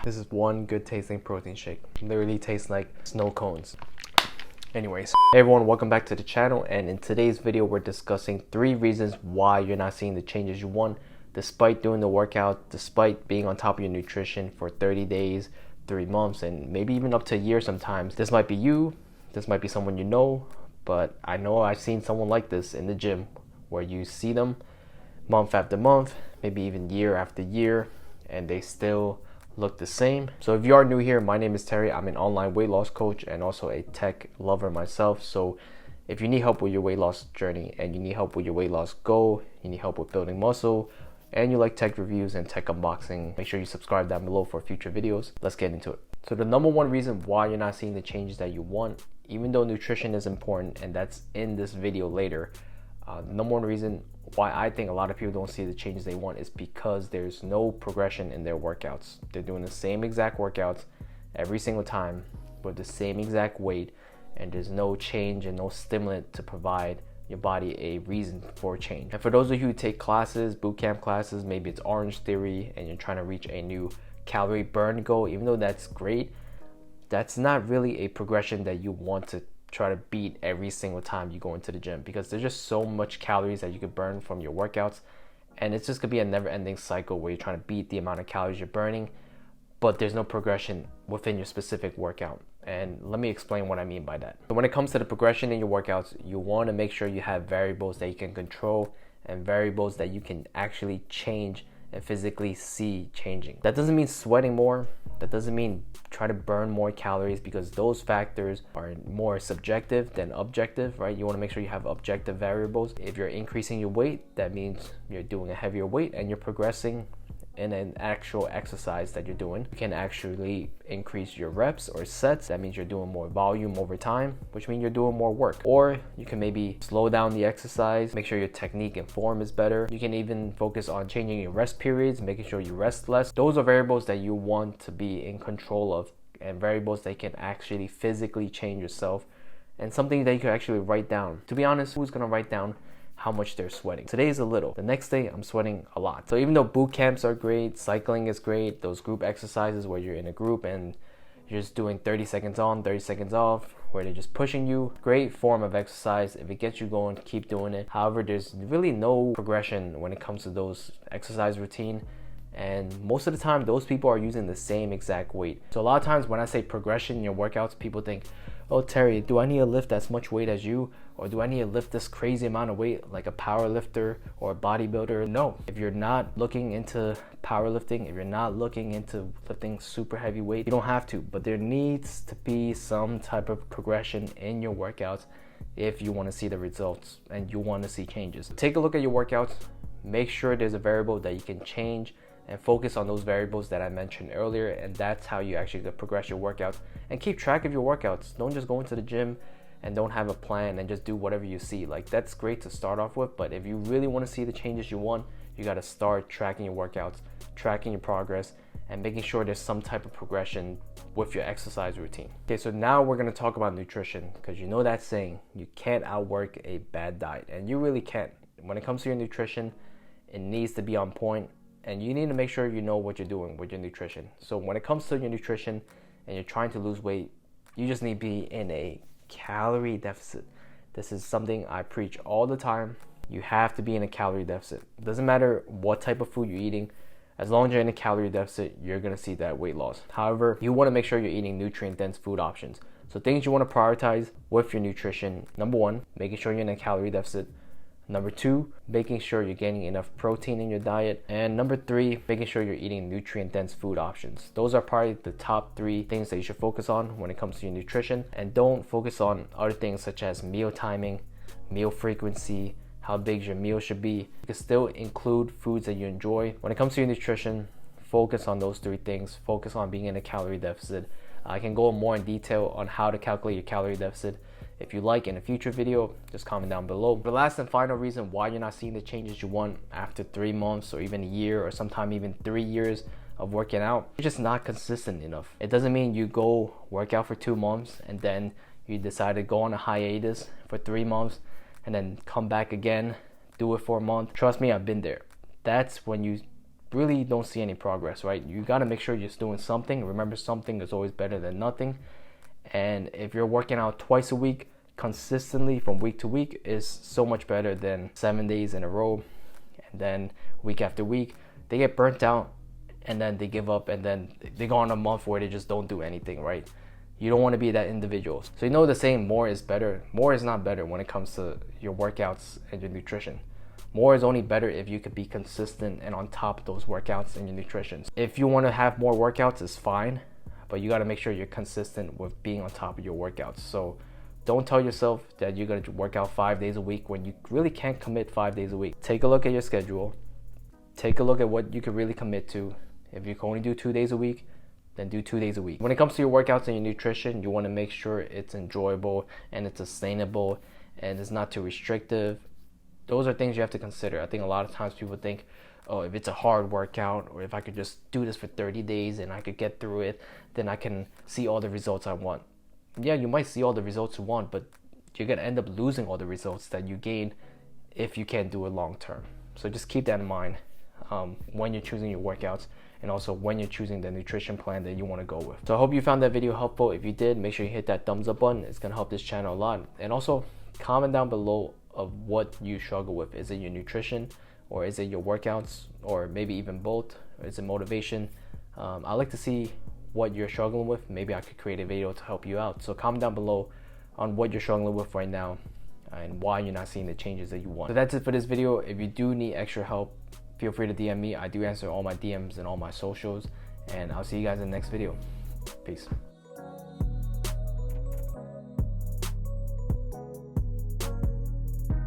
This is one good tasting protein shake. Literally tastes like snow cones. Anyways, hey everyone, welcome back to the channel, and in today's video we're discussing 3 reasons why you're not seeing the changes you want despite doing the workout, despite being on top of your nutrition for 30 days, 3 months, and maybe even up to a year sometimes. This might be you, this might be someone you know, but I know I've seen someone like this in the gym where you see them month after month, maybe even year after year, and they still look the same. So if you are new here, my name is Terry. I'm an online weight loss coach and also a tech lover myself. So if you need help with your weight loss journey and you need help with your weight loss goal, you need help with building muscle, and you like tech reviews and tech unboxing, make sure you subscribe down below for future videos. Let's get into it. So the number one reason why you're not seeing the changes that you want, even though nutrition is important, and that's in this video later, the number one reason why I think a lot of people don't see the changes they want is because there's no progression in their workouts. They're doing the same exact workouts every single time with the same exact weight, and there's no change and no stimulant to provide your body a reason for change. And for those of you who take classes, boot camp classes, maybe it's Orange Theory and you're trying to reach a new calorie burn goal, even though that's great, that's not really a progression that you want to try to beat every single time you go into the gym, because there's just so much calories that you could burn from your workouts, and it's just gonna be a never-ending cycle where you're trying to beat the amount of calories you're burning, but there's no progression within your specific workout. And let me explain what I mean by that. So when it comes to the progression in your workouts, you want to make sure you have variables that you can control and variables that you can actually change and physically see changing. That doesn't mean sweating more. That doesn't mean try to burn more calories, because those factors are more subjective than objective, right? You want to make sure you have objective variables. If you're increasing your weight, that means you're doing a heavier weight and you're progressing in an actual exercise that you're doing. You can actually increase your reps or sets. That means you're doing more volume over time, which means you're doing more work. Or you can maybe slow down the exercise, make sure your technique and form is better. You can even focus on changing your rest periods, making sure you rest less. Those are variables that you want to be in control of, and variables that can actually physically change yourself, and something that you can actually write down. To be honest, who's gonna write down how much they're sweating? Today is a little, the next day I'm sweating a lot. So even though boot camps are great, cycling is great, those group exercises where you're in a group and you're just doing 30 seconds on, 30 seconds off, where they're just pushing you, great form of exercise. If it gets you going, keep doing it. However, there's really no progression when it comes to those exercise routine, and most of the time those people are using the same exact weight. So a lot of times when I say progression in your workouts, people think, oh Terry, do I need to lift as much weight as you? Or do I need to lift this crazy amount of weight like a power lifter or a bodybuilder? No. If you're not looking into powerlifting, if you're not looking into lifting super heavy weight, you don't have to. But there needs to be some type of progression in your workouts if you want to see the results and you want to see changes. Take a look at your workouts, make sure there's a variable that you can change, and focus on those variables that I mentioned earlier, and that's how you actually progress your workouts. And keep track of your workouts. Don't just go into the gym and don't have a plan and just do whatever you see. Like, that's great to start off with, but if you really want to see the changes you want, you got to start tracking your workouts, tracking your progress, and making sure there's some type of progression with your exercise routine. Okay, so now we're going to talk about nutrition, because you know that saying, you can't outwork a bad diet, and you really can't. When it comes to your nutrition, it needs to be on point, and you need to make sure you know what you're doing with your nutrition. So when it comes to your nutrition and you're trying to lose weight, you just need to be in a calorie deficit. This is something I preach all the time. You have to be in a calorie deficit. It doesn't matter what type of food you're eating. As long as you're in a calorie deficit, you're gonna see that weight loss. However, you wanna make sure you're eating nutrient-dense food options. So things you wanna prioritize with your nutrition: number 1, making sure you're in a calorie deficit. Number 2, making sure you're getting enough protein in your diet. And number 3, making sure you're eating nutrient-dense food options. Those are probably the top 3 things that you should focus on when it comes to your nutrition. And don't focus on other things such as meal timing, meal frequency, how big your meal should be. You can still include foods that you enjoy. When it comes to your nutrition, focus on those 3 things. Focus on being in a calorie deficit. I can go more in detail on how to calculate your calorie deficit. If you like in a future video, just comment down below. The last and final reason why you're not seeing the changes you want after 3 months or even a year or sometime even 3 years of working out, you're just not consistent enough. It doesn't mean you go work out for 2 months and then you decide to go on a hiatus for 3 months and then come back again, do it for a month. Trust me, I've been there. That's when you really don't see any progress, right? You got to make sure you're doing something. Remember, something is always better than nothing. And if you're working out twice a week consistently from week to week, is so much better than 7 days in a row and then week after week. They get burnt out and then they give up, and then they go on a month where they just don't do anything, right? You don't want to be that individual. So you know the saying, more is better. More is not better when it comes to your workouts and your nutrition. More is only better if you could be consistent and on top of those workouts and your nutrition. If you want to have more workouts, it's fine, but you got to make sure you're consistent with being on top of your workouts. So don't tell yourself that you're going to work out 5 days a week when you really can't commit 5 days a week. Take a look at your schedule. Take a look at what you can really commit to. If you can only do 2 days a week, then do 2 days a week. When it comes to your workouts and your nutrition, you want to make sure it's enjoyable and it's sustainable and it's not too restrictive. Those are things you have to consider. I think a lot of times people think, oh, if it's a hard workout, or if I could just do this for 30 days and I could get through it, then I can see all the results I want. Yeah, you might see all the results you want, but you're going to end up losing all the results that you gain if you can't do it long term. So just keep that in mind when you're choosing your workouts, and also when you're choosing the nutrition plan that you want to go with. So I hope you found that video helpful. If you did, make sure you hit that thumbs up button. It's going to help this channel a lot. And also comment down below of what you struggle with. Is it your nutrition, or is it your workouts, or maybe even both, or is it motivation? I like to see what you're struggling with. Maybe I could create a video to help you out. So comment down below on what you're struggling with right now and why you're not seeing the changes that you want. So that's it for this video. If you do need extra help, feel free to DM me. I do answer all my DMs and all my socials, and I'll see you guys in the next video. Peace.